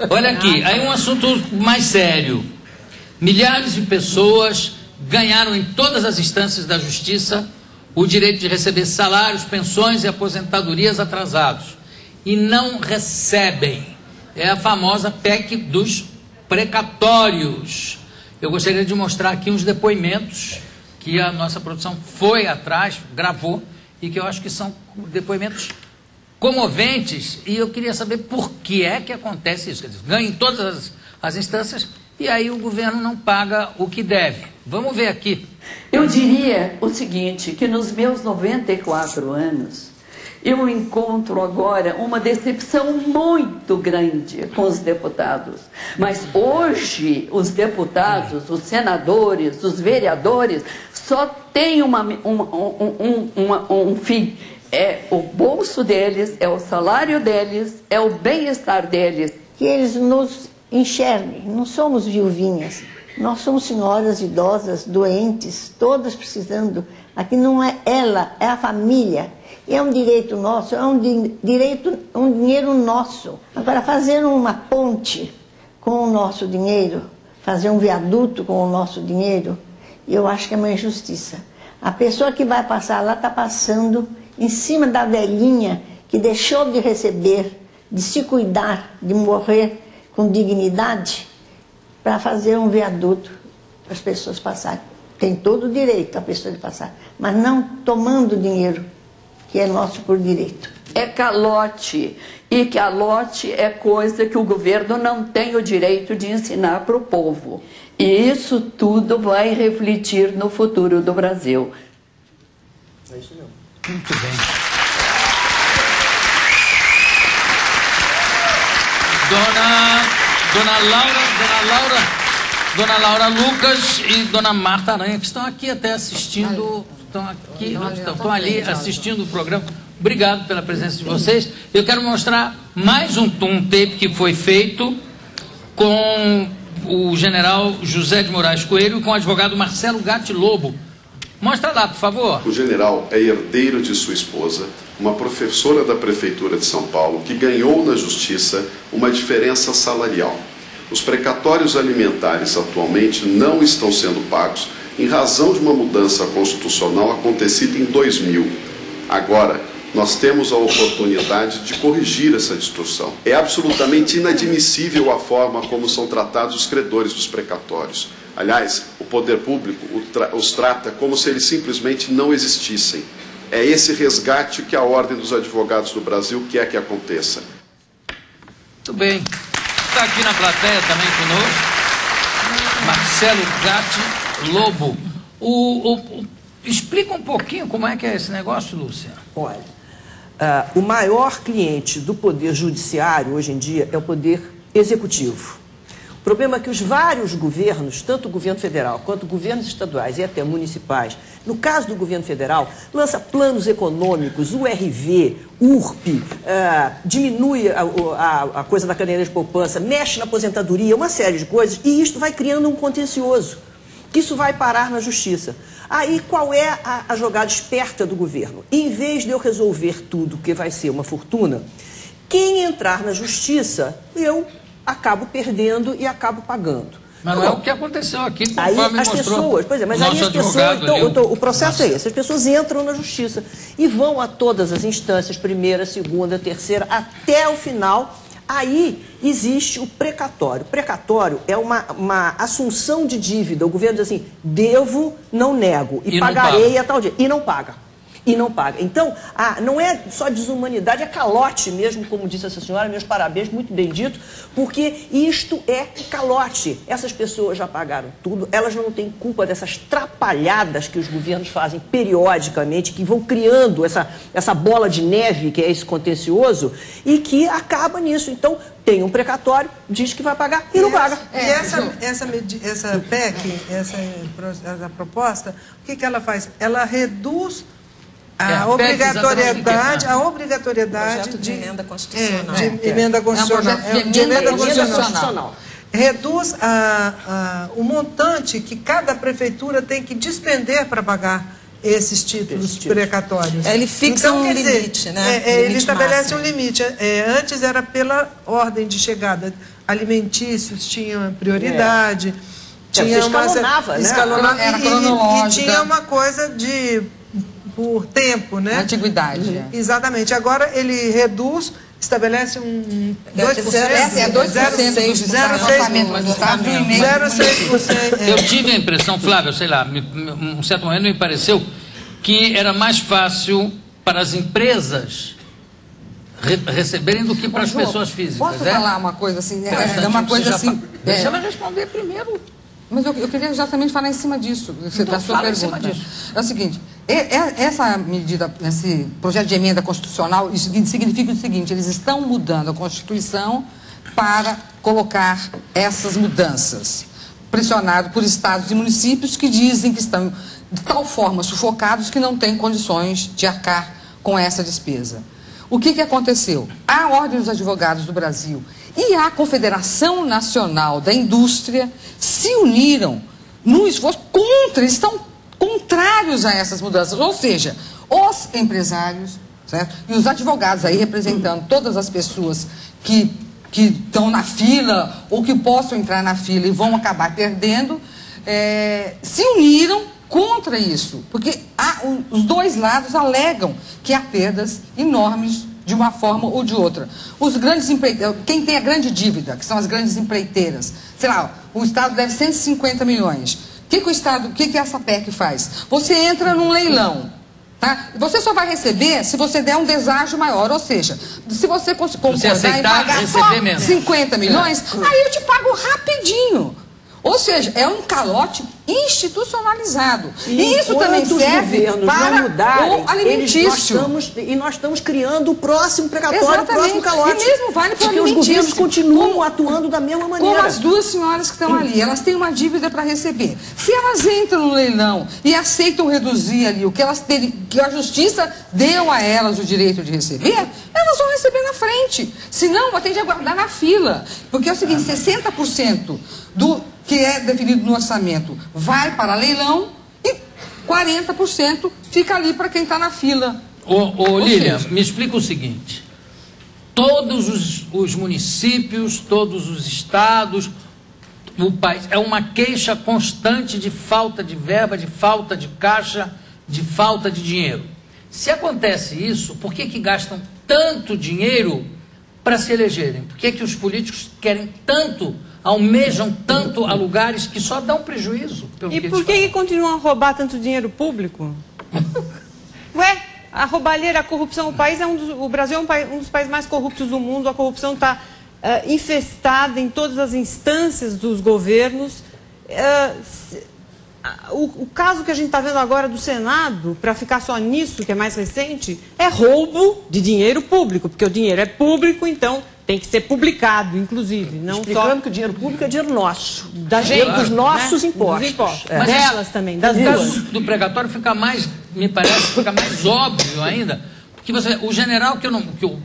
Olha aqui, aí um assunto mais sério. Milhares de pessoas ganharam em todas as instâncias da justiça o direito de receber salários, pensões e aposentadorias atrasados. E não recebem. É a famosa PEC dos precatórios. Eu gostaria de mostrar aqui uns depoimentos que a nossa produção foi atrás, gravou, e que eu acho que são depoimentos comoventes, e eu queria saber por que é que acontece isso. Quer dizer, ganha em todas as instâncias e aí o governo não paga o que deve. Vamos ver aqui. Eu diria o seguinte, que nos meus 94 anos, eu encontro agora uma decepção muito grande com os deputados. Mas hoje, os deputados, os senadores, os vereadores, só têm um fim. É o bolso deles, é o salário deles, é o bem-estar deles. Que eles nos enxerguem, não somos viuvinhas. Nós somos senhoras idosas, doentes, todas precisando. Aqui não é ela, é a família. E é um direito nosso, é um dinheiro nosso. Agora, fazer uma ponte com o nosso dinheiro, fazer um viaduto com o nosso dinheiro, eu acho que é uma injustiça. A pessoa que vai passar lá está passando em cima da velhinha que deixou de receber, de se cuidar, de morrer com dignidade, para fazer um viaduto para as pessoas passarem. Tem todo o direito a pessoa de passar, mas não tomando dinheiro que é nosso por direito. É calote, e calote é coisa que o governo não tem o direito de ensinar para o povo. E isso tudo vai refletir no futuro do Brasil. É isso mesmo. Muito bem. Dona Laura Lucas e Dona Marta Aranha, que estão aqui até assistindo, estão ali assistindo o programa. Obrigado pela presença de vocês. Eu quero mostrar mais um tape que foi feito com o general José de Moraes Coelho e com o advogado Marcelo Gatti Lobo. Mostra lá, por favor. O general é herdeiro de sua esposa, uma professora da Prefeitura de São Paulo, que ganhou na Justiça uma diferença salarial. Os precatórios alimentares atualmente não estão sendo pagos em razão de uma mudança constitucional acontecida em 2000. Agora, nós temos a oportunidade de corrigir essa distorção. É absolutamente inadmissível a forma como são tratados os credores dos precatórios. Aliás, o poder público os trata como se eles simplesmente não existissem. É esse resgate que a Ordem dos Advogados do Brasil quer que aconteça. Muito bem. Está aqui na plateia também conosco Marcelo Gatti Lobo. Explica um pouquinho como é que é esse negócio, Lúcia. Olha, o maior cliente do poder judiciário hoje em dia é o poder executivo. O problema é que os vários governos, tanto o governo federal quanto governos estaduais e até municipais, no caso do governo federal, lança planos econômicos, URV, URP, diminui a coisa da caderneta de poupança, mexe na aposentadoria, uma série de coisas, e isto vai criando um contencioso. Isso vai parar na justiça. Aí qual é a jogada esperta do governo? Em vez de eu resolver tudo, que vai ser uma fortuna, quem entrar na justiça, eu acabo perdendo e acabo pagando. Mas não é o que aconteceu aqui, aí as pessoas, pois é, mas aí as pessoas, então, o processo é esse, as pessoas entram na justiça e vão a todas as instâncias, primeira, segunda, terceira, até o final. Aí existe o precatório. O precatório é uma assunção de dívida. O governo diz assim, devo, não nego, e pagarei a tal dia. E não paga. E não paga. Então, não é só desumanidade, é calote mesmo, como disse essa senhora, meus parabéns, muito bem dito, porque isto é calote. Essas pessoas já pagaram tudo, elas não têm culpa dessas trapalhadas que os governos fazem periodicamente, que vão criando essa bola de neve, que é esse contencioso, e que acaba nisso. Então, tem um precatório, diz que vai pagar e não paga. E essa PEC, essa proposta, o que ela faz? Ela reduz a obrigatoriedade de emenda constitucional. De emenda constitucional. Reduz o montante que cada prefeitura tem que despender para pagar esses títulos precatórios. Ele fixa um limite, né? Ele estabelece um limite. Antes era pela ordem de chegada. alimentícios tinham prioridade. Tinha escalonava, né? Era cronológica. E tinha uma coisa por tempo, né? Antiguidade. Exatamente. Agora ele reduz, estabelece 2%. É 2% do orçamento, mas do Estado 0,6%. Eu tive a impressão, Flávio, sei lá, um certo momento me pareceu que era mais fácil para as empresas receberem do que para as pessoas físicas. Posso falar uma coisa assim? Uma coisa assim. Deixa ela responder primeiro. Mas eu queria exatamente falar em cima disso, da sua pergunta. É o seguinte, essa medida, esse projeto de emenda constitucional, isso significa o seguinte: eles estão mudando a Constituição para colocar essas mudanças, pressionado por estados e municípios que dizem que estão de tal forma sufocados que não têm condições de arcar com essa despesa. O que aconteceu? A Ordem dos Advogados do Brasil e a Confederação Nacional da Indústria se uniram num esforço contra, eles estão contrários a essas mudanças. Ou seja, os empresários, certo? E os advogados aí representando todas as pessoas que estão na fila ou que possam entrar na fila e vão acabar perdendo, se uniram contra isso, porque os dois lados alegam que há perdas enormes de uma forma ou de outra. Os grandes empreiteiros, quem tem a grande dívida, que são as grandes empreiteiras, sei lá, o Estado deve 150 milhões. O que essa PEC faz? Você entra num leilão, tá? Você só vai receber se você der um deságio maior, ou seja, se você concordar em pagar só 50 milhões, aí eu te pago rapidinho. Ou seja, é um calote institucionalizado. E isso também serve para o alimentício. Nós estamos criando o próximo precatório, o próximo calote. E mesmo vale para o alimentício. Porque os governos continuam atuando da mesma maneira. Como as duas senhoras que estão ali, elas têm uma dívida para receber. Se elas entram no leilão e aceitam reduzir ali o que elas que a justiça deu a elas o direito de receber, elas vão receber na frente. Senão, vai ter de aguardar na fila. Porque é o seguinte, 60% do que é definido no orçamento vai para leilão e 40% fica ali para quem está na fila. Lilian, me explica o seguinte: todos os municípios, todos os estados, o país, é uma queixa constante de falta de verba, de falta de caixa, de falta de dinheiro. Se acontece isso, por que gastam tanto dinheiro para se elegerem? Por que os políticos querem tanto, almejam tanto a lugares que só dão prejuízo? E por que continuam a roubar tanto dinheiro público? Ué, a roubalheira, a corrupção, o Brasil é um dos países mais corruptos do mundo, a corrupção está infestada em todas as instâncias dos governos. O caso que a gente está vendo agora do Senado, para ficar só nisso, que é mais recente, é roubo de dinheiro público, porque o dinheiro é público, então tem que ser publicado, inclusive. Não explicando só que o dinheiro público é dinheiro nosso. Da gente, dos nossos impostos. Dos impostos. Mas delas também, das duas. duas. O caso do precatório fica mais, me parece, fica mais óbvio ainda, porque o general,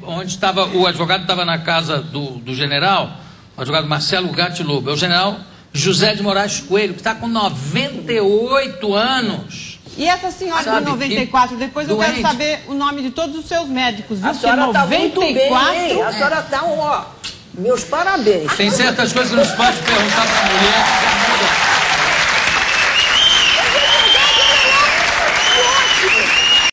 onde estava, o advogado estava na casa do general, o advogado Marcelo Gatti Lobo, é o general José de Moraes Coelho, que está com 98 anos. E essa senhora de 94, depois eu quero saber o nome de todos os seus médicos. Viu? A senhora está muito bem, hein? A senhora está, meus parabéns. Tem certas coisas que não se pode perguntar para a mulher.